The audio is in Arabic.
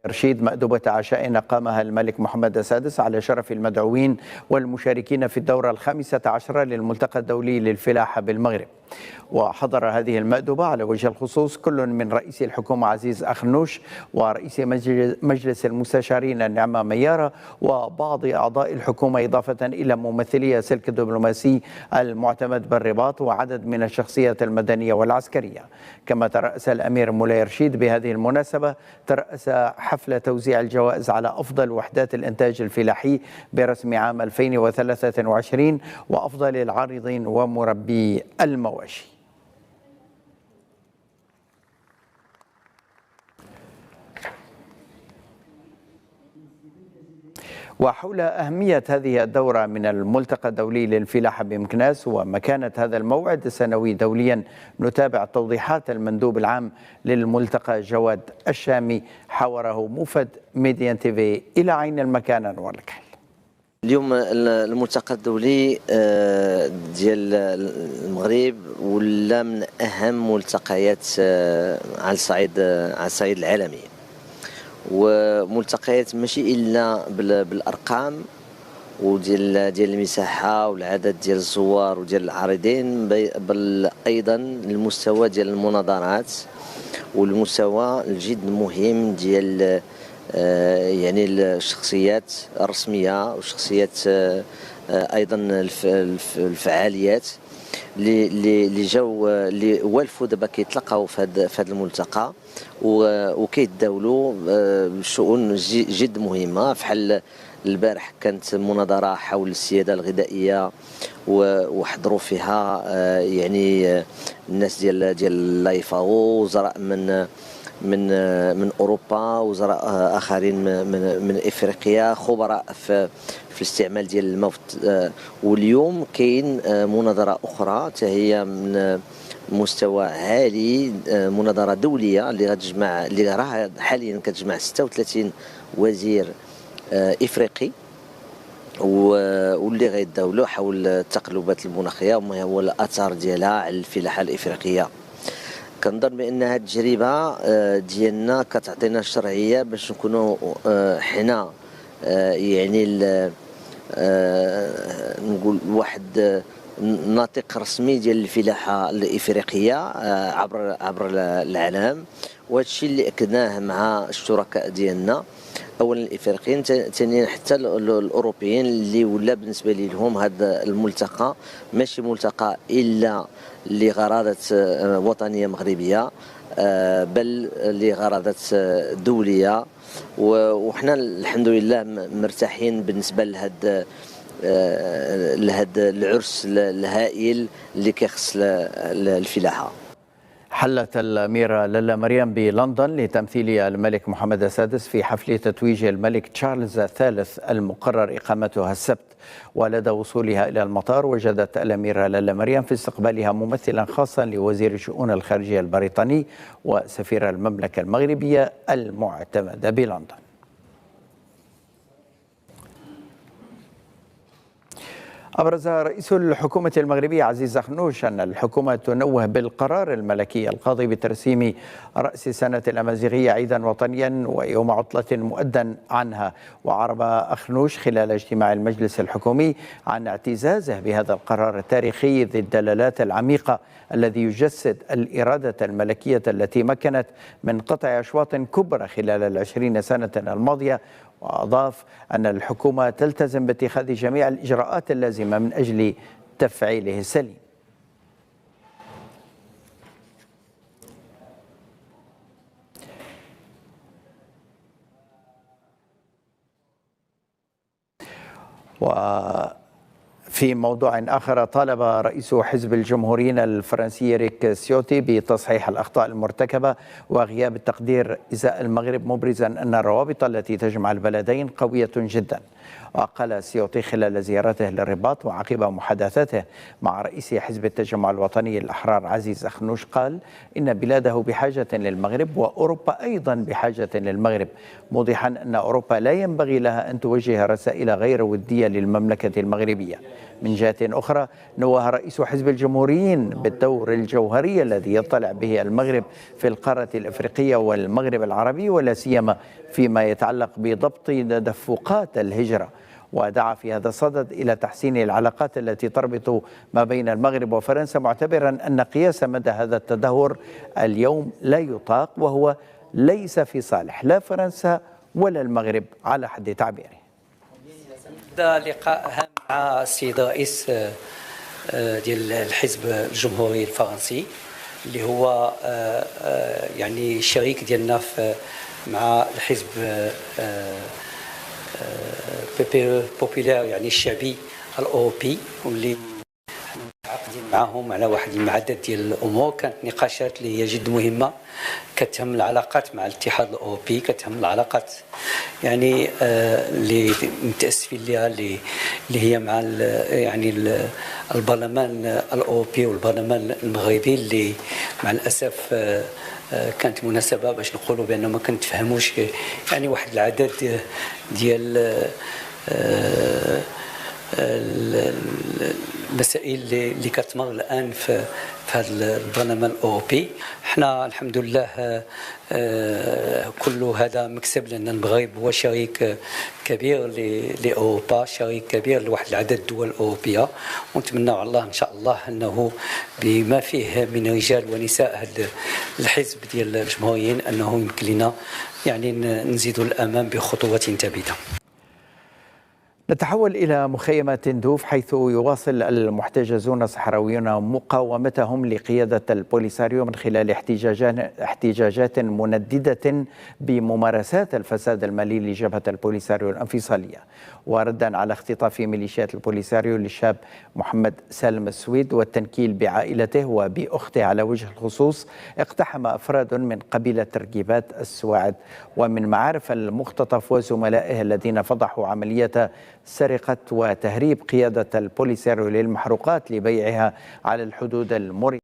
رشيد مأدبة عشاء قامها الملك محمد السادس على شرف المدعوين والمشاركين في الدورة ال15 للملتقى الدولي للفلاحة بالمغرب. وحضر هذه المأدبة على وجه الخصوص كل من رئيس الحكومة عزيز أخنوش ورئيس مجلس المستشارين النعمة ميارة وبعض أعضاء الحكومة، إضافة إلى ممثلي السلك الدبلوماسي المعتمد بالرباط وعدد من الشخصيات المدنية والعسكرية. كما ترأس الأمير مولاي رشيد بهذه المناسبة حفل توزيع الجوائز على أفضل وحدات الإنتاج الفلاحي برسم عام 2023 وأفضل العارضين ومربي المواشي. وحول أهمية هذه الدورة من الملتقى الدولي للفلاحة بمكناس ومكانة هذا الموعد السنوي دوليا، نتابع توضيحات المندوب العام للملتقى جواد الشامي، حوره موفد ميديان تيفي إلى عين المكان أنور الكحل. اليوم الملتقى الدولي ديال المغرب ولا من أهم ملتقيات على الصعيد العالمي، وملتقيات ماشي الا بالارقام وديال المساحه والعدد ديال الزوار وديال العارضين، بل ايضا المستوى ديال المناظرات والمستوى الجد مهم ديال يعني الشخصيات الرسميه والشخصيات ايضا الفعاليات اللي جاو اللي والفوا دابا كيتلقاو في هذا الملتقى وكيتداولوا بشؤون جد مهمه. بحال البارح كانت مناظره حول السياده الغذائيه وحضروا فيها يعني الناس ديال لايفاو، وزراء من اوروبا، وزراء اخرين من افريقيا، خبراء في الاستعمال ديال الموت. واليوم كاين مناظره اخرى حتى هي من مستوى عالي، مناظره دوليه اللي راها حاليا كتجمع 36 وزير افريقي واللي غيتداولوا حول التقلبات المناخيه وما هو الاثار ديالها على الفلاحه الافريقيه. كنظن بان هذه التجربه ديالنا كتعطينا الشرعيه باش نكونوا حنا يعني نقول واحد ناطق رسمي ديال الفلاحه الافريقيه عبر العالم. وهذا الشيء اللي اكدناه مع الشركاء ديالنا، اولا الافريقيين، ثانيا حتى الاوروبيين، اللي ولا بالنسبه لهم هذا الملتقى ماشي ملتقى الا لغرضات وطنيه مغربيه، بل لغرضات دوليه. وحنا الحمد لله مرتاحين بالنسبه لهذا العرس الهائل اللي كيخص الفلاحه. حلت الأميرة لالا مريم بلندن لتمثيل الملك محمد السادس في حفل تتويج الملك تشارلز الثالث المقرر إقامتها السبت. ولدى وصولها إلى المطار وجدت الأميرة لالا مريم في استقبالها ممثلا خاصا لوزير الشؤون الخارجية البريطاني وسفير المملكة المغربية المعتمدة بلندن. أبرز رئيس الحكومة المغربية عزيز أخنوش أن الحكومة تنوه بالقرار الملكي القاضي بترسيم رأس السنة الأمازيغية عيدا وطنيا ويوم عطلة مؤدا عنها. وعرب أخنوش خلال اجتماع المجلس الحكومي عن اعتزازه بهذا القرار التاريخي ذي الدلالات العميقة الذي يجسد الإرادة الملكية التي مكنت من قطع أشواط كبرى خلال 20 سنة الماضية. وأضاف أن الحكومة تلتزم باتخاذ جميع الإجراءات اللازمة من أجل تفعيله السليم. في موضوع آخر، طالب رئيس حزب الجمهوريين الفرنسي ريك سيوتي بتصحيح الأخطاء المرتكبة وغياب التقدير إزاء المغرب، مبرزا أن الروابط التي تجمع البلدين قوية جدا. وقال سيوطي خلال زيارته للرباط وعقب محادثاته مع رئيس حزب التجمع الوطني الأحرار عزيز أخنوش، قال إن بلاده بحاجة للمغرب وأوروبا أيضا بحاجة للمغرب، موضحا أن أوروبا لا ينبغي لها أن توجه رسائل غير ودية للمملكة المغربية. من جهة أخرى نوه رئيس حزب الجمهوريين بالدور الجوهري الذي يطلع به المغرب في القارة الأفريقية والمغرب العربي، ولا سيما فيما يتعلق بضبط تدفقات الهجرة. ودعا في هذا الصدد إلى تحسين العلاقات التي تربط ما بين المغرب وفرنسا، معتبرا أن قياس مدى هذا التدهور اليوم لا يطاق، وهو ليس في صالح لا فرنسا ولا المغرب على حد تعبيره. هذا لقاء هام مع السيد رئيس ديال الحزب الجمهوري الفرنسي اللي هو يعني شريك ديالنا مع الحزب بوبولار يعني الشعبي الأوروبي، واللي متعاقدين معهم على واحد المعدد ديال الامور. كانت نقاشات اللي هي جد مهمه كتهم العلاقات مع الاتحاد الاوروبي، كتهم العلاقات يعني اللي متاسفين لها اللي هي مع يعني البرلمان الاوروبي والبرلمان المغربي، اللي مع الاسف كانت مناسبه باش نقولوا بان ما كنتفهموش يعني واحد العدد ديال المسائل اللي كتمر الان في هذا البرلمان الاوروبي. احنا الحمد لله كل هذا مكسب، لان المغرب هو شريك كبير لاوروبا، شريك كبير لواحد العدد الدول الاوروبيه، ونتمنى على الله ان شاء الله انه بما فيه من رجال ونساء هذا الحزب ديال الجمهوريين انه يمكن لنا يعني نزيدوا الامام بخطوات ثابته. نتحول إلى مخيم تندوف، حيث يواصل المحتجزون الصحراويون مقاومتهم لقيادة البوليساريو من خلال احتجاجات منددة بممارسات الفساد المالي لجبهة البوليساريو الانفصالية. وردا على اختطاف ميليشيات البوليساريو للشاب محمد سالم السويد والتنكيل بعائلته وبأخته على وجه الخصوص، اقتحم أفراد من قبيلة تركيبات السواعد ومن معارف المختطف وزملائه الذين فضحوا عملية سرقة وتهريب قيادة البوليساريو للمحروقات لبيعها على الحدود الموريتانية